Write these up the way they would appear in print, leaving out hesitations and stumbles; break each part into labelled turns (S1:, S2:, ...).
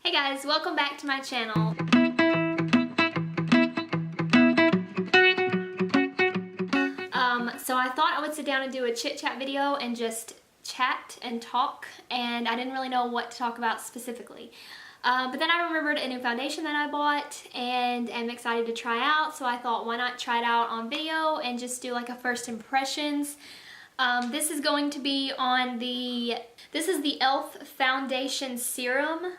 S1: Hey guys, welcome back to my channel. So I thought I would sit down and do a chit chat video and just chat and talk, and I didn't really know what to talk about specifically. But then I remembered a new foundation that I bought and am excited to try out, so I thought why not try it out on video and just do like a first impressions. This is going to be on this is the e.l.f. Foundation Serum.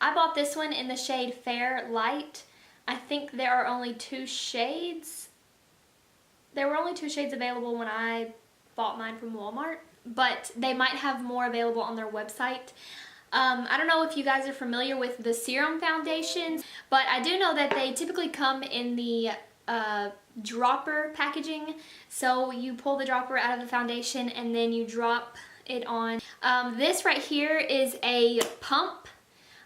S1: I bought this one in the shade Fair Light. I think there are only two shades. There were only two shades available when I bought mine from Walmart, but they might have more available on their website. I don't know if you guys are familiar with the Serum foundations, but I do know that they typically come in the dropper packaging. So you pull the dropper out of the foundation and then you drop it on. This right here is a pump.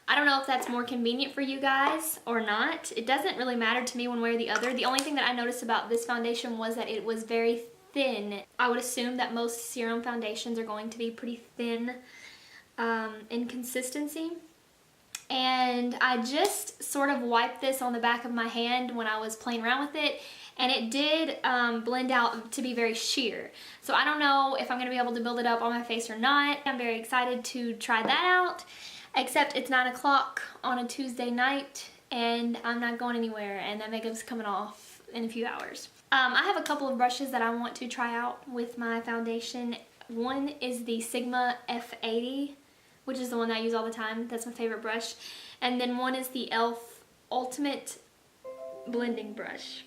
S1: I don't know if that's more convenient for you guys or not. It doesn't really matter to me one way or the other. The only thing that I noticed about this foundation was that it was very thin. I would assume that most serum foundations are going to be pretty thin in consistency. And I just sort of wiped this on the back of my hand when I was playing around with it, and it did blend out to be very sheer. So I don't know if I'm going to be able to build it up on my face or not. I'm very excited to try that out, except it's 9 o'clock on a Tuesday night and I'm not going anywhere, and that makeup's coming off in a few hours. I have a couple of brushes that I want to try out with my foundation. One is the Sigma F80, which is the one that I use all the time. That's my favorite brush. And then one is the e.l.f. Ultimate Blending Brush.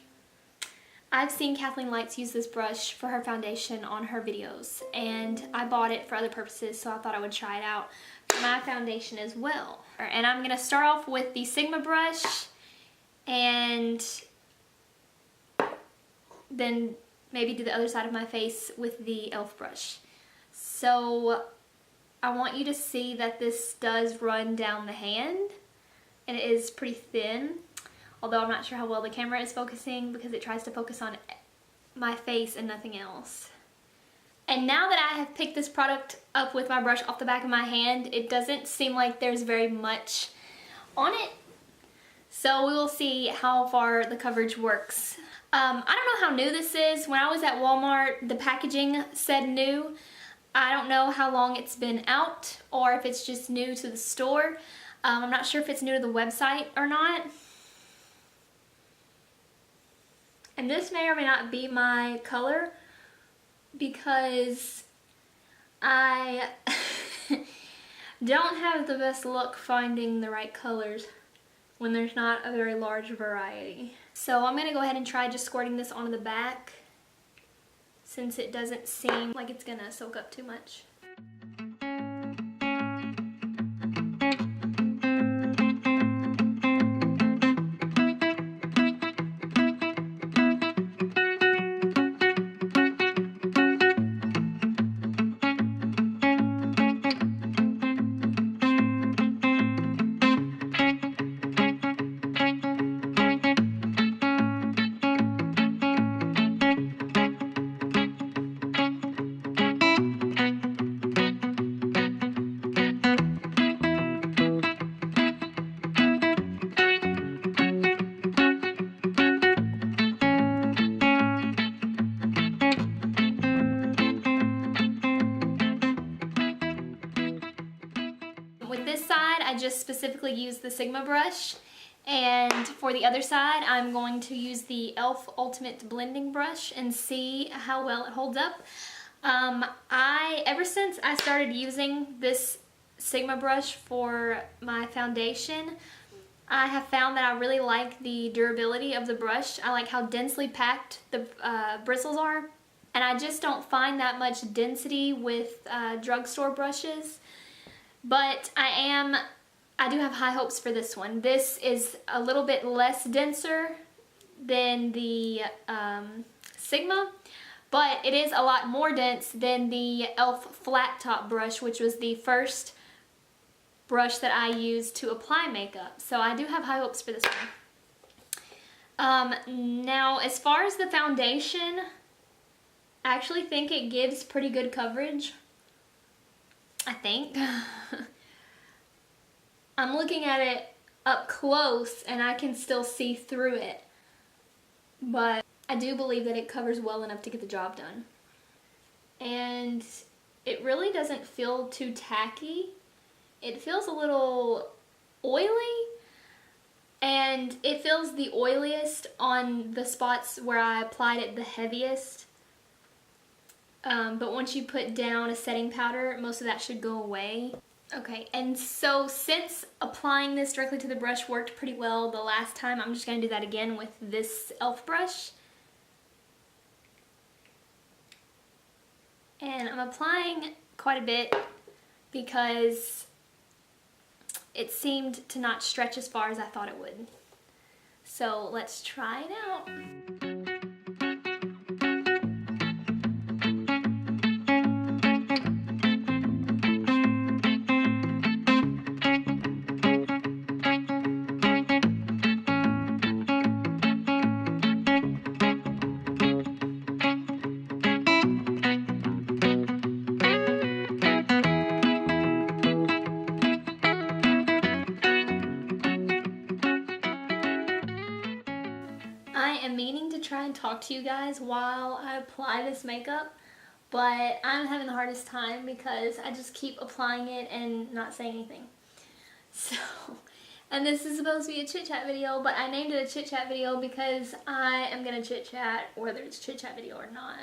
S1: I've seen Kathleen Lights use this brush for her foundation on her videos, and I bought it for other purposes, so I thought I would try it out for my foundation as well. And I'm going to start off with the Sigma brush, and then maybe do the other side of my face with the e.l.f. brush. So I want you to see that this does run down the hand, and it is pretty thin, although I'm not sure how well the camera is focusing because it tries to focus on my face and nothing else. And now that I have picked this product up with my brush off the back of my hand, it doesn't seem like there's very much on it. So we will see how far the coverage works. I don't know how new this is. When I was at Walmart, the packaging said new. I don't know how long it's been out or if it's just new to the store. I'm not sure if it's new to the website or not. And this may or may not be my color because I don't have the best luck finding the right colors when there's not a very large variety. So I'm going to go ahead and try just squirting this onto the back, since it doesn't seem like it's gonna soak up too much. With this side, I just specifically use the Sigma brush, and for the other side, I'm going to use the e.l.f. Ultimate Blending Brush and see how well it holds up. Ever since I started using this Sigma brush for my foundation, I have found that I really like the durability of the brush. I like how densely packed the bristles are, and I just don't find that much density with drugstore brushes. But I do have high hopes for this one. This is a little bit less denser than the Sigma, but it is a lot more dense than the e.l.f. flat top brush, which was the first brush that I used to apply makeup. So I do have high hopes for this one. Now, as far as the foundation, I actually think it gives pretty good coverage. I think. I'm looking at it up close and I can still see through it. But I do believe that it covers well enough to get the job done. And it really doesn't feel too tacky. It feels a little oily, and it feels the oiliest on the spots where I applied it the heaviest. But once you put down a setting powder, most of that should go away. Okay, and so since applying this directly to the brush worked pretty well the last time, I'm just going to do that again with this e.l.f. brush. And I'm applying quite a bit because it seemed to not stretch as far as I thought it would. So let's try it out. I am meaning to try and talk to you guys while I apply this makeup, but I'm having the hardest time because I just keep applying it and not saying anything. So, and this is supposed to be a chit chat video, but I named it a chit chat video because I am gonna chit chat whether it's a chit chat video or not.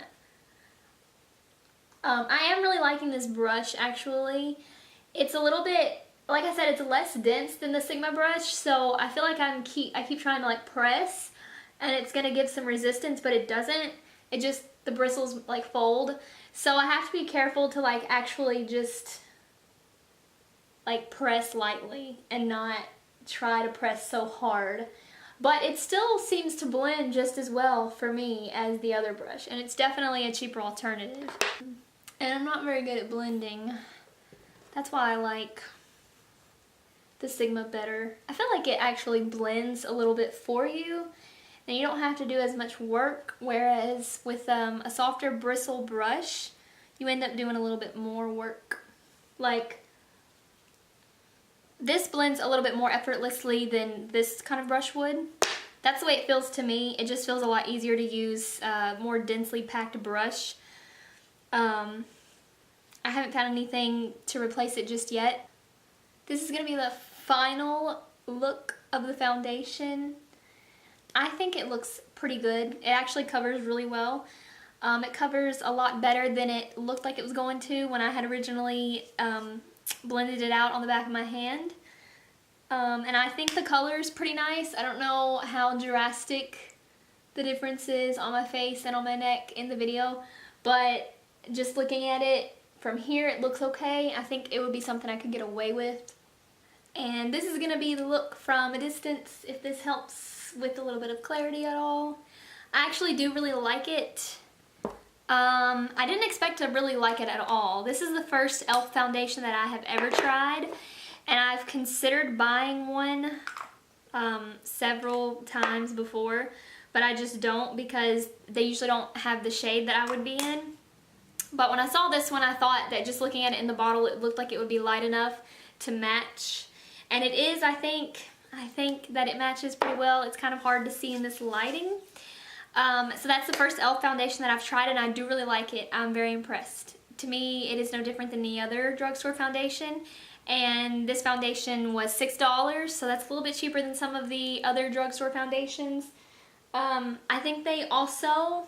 S1: I am really liking this brush actually. It's a little bit, like I said, it's less dense than the Sigma brush, so I feel like I keep trying to like press, and it's gonna give some resistance, but it doesn't. It just, the bristles like fold. So I have to be careful to like actually just like press lightly and not try to press so hard. But it still seems to blend just as well for me as the other brush, and it's definitely a cheaper alternative. And I'm not very good at blending. That's why I like the Sigma better. I feel like it actually blends a little bit for you, and you don't have to do as much work, whereas with a softer bristle brush, you end up doing a little bit more work. Like, this blends a little bit more effortlessly than this kind of brush would. That's the way it feels to me. It just feels a lot easier to use, more densely packed brush. I haven't found anything to replace it just yet. This is going to be the final look of the foundation. I think it looks pretty good. It actually covers really well. It covers a lot better than it looked like it was going to when I had originally blended it out on the back of my hand. And I think the color is pretty nice. I don't know how drastic the difference is on my face and on my neck in the video, but just looking at it from here, it looks okay. I think it would be something I could get away with. And this is going to be the look from a distance, if this helps with a little bit of clarity at all. I actually do really like it. I didn't expect to really like it at all. This is the first e.l.f. foundation that I have ever tried, and I've considered buying one several times before, but I just don't because they usually don't have the shade that I would be in. But when I saw this one, I thought that just looking at it in the bottle, it looked like it would be light enough to match. And it is, I think that it matches pretty well. It's kind of hard to see in this lighting. So that's the first e.l.f. foundation that I've tried, and I do really like it. I'm very impressed. To me, it is no different than the other drugstore foundation. And this foundation was $6, so that's a little bit cheaper than some of the other drugstore foundations. I think they also,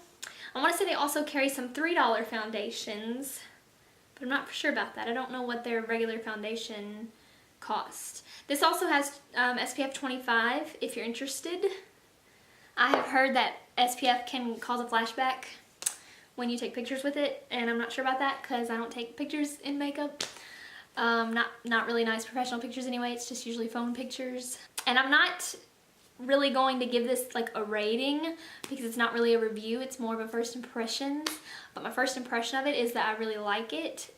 S1: I want to say they also carry some $3 foundations, but I'm not for sure about that. I don't know what their regular foundation cost. This also has SPF 25 if you're interested. I have heard that SPF can cause a flashback when you take pictures with it, and I'm not sure about that because I don't take pictures in makeup. Not really nice professional pictures anyway. It's just usually phone pictures. And I'm not really going to give this like a rating because it's not really a review. It's more of a first impressions. But my first impression of it is that I really like it.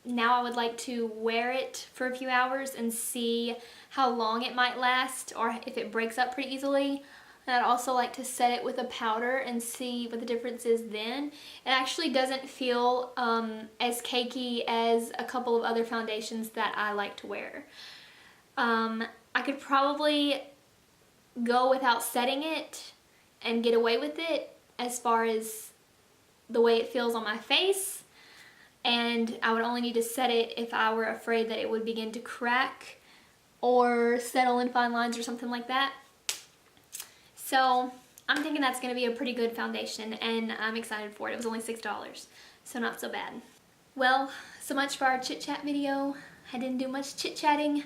S1: Now I would like to wear it for a few hours and see how long it might last or if it breaks up pretty easily. And I'd also like to set it with a powder and see what the difference is then. It actually doesn't feel as cakey as a couple of other foundations that I like to wear. I could probably go without setting it and get away with it as far as the way it feels on my face, and I would only need to set it if I were afraid that it would begin to crack or settle in fine lines or something like that. So I'm thinking that's going to be a pretty good foundation, and I'm excited for it. It was only $6, so not so bad. Well, so much for our chit chat video. I didn't do much chit chatting.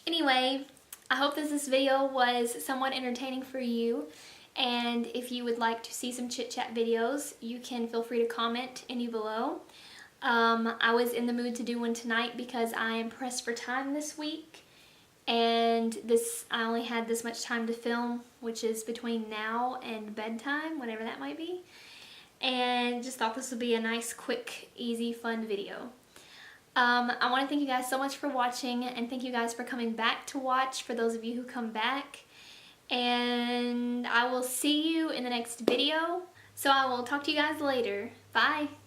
S1: Anyway, I hope that this video was somewhat entertaining for you, and if you would like to see some chit chat videos, you can feel free to comment any below. I was in the mood to do one tonight because I am pressed for time this week, and I only had this much time to film, which is between now and bedtime, whenever that might be, and just thought this would be a nice, quick, easy, fun video. I want to thank you guys so much for watching, and thank you guys for coming back to watch, for those of you who come back. And I will see you in the next video. So I will talk to you guys later. Bye!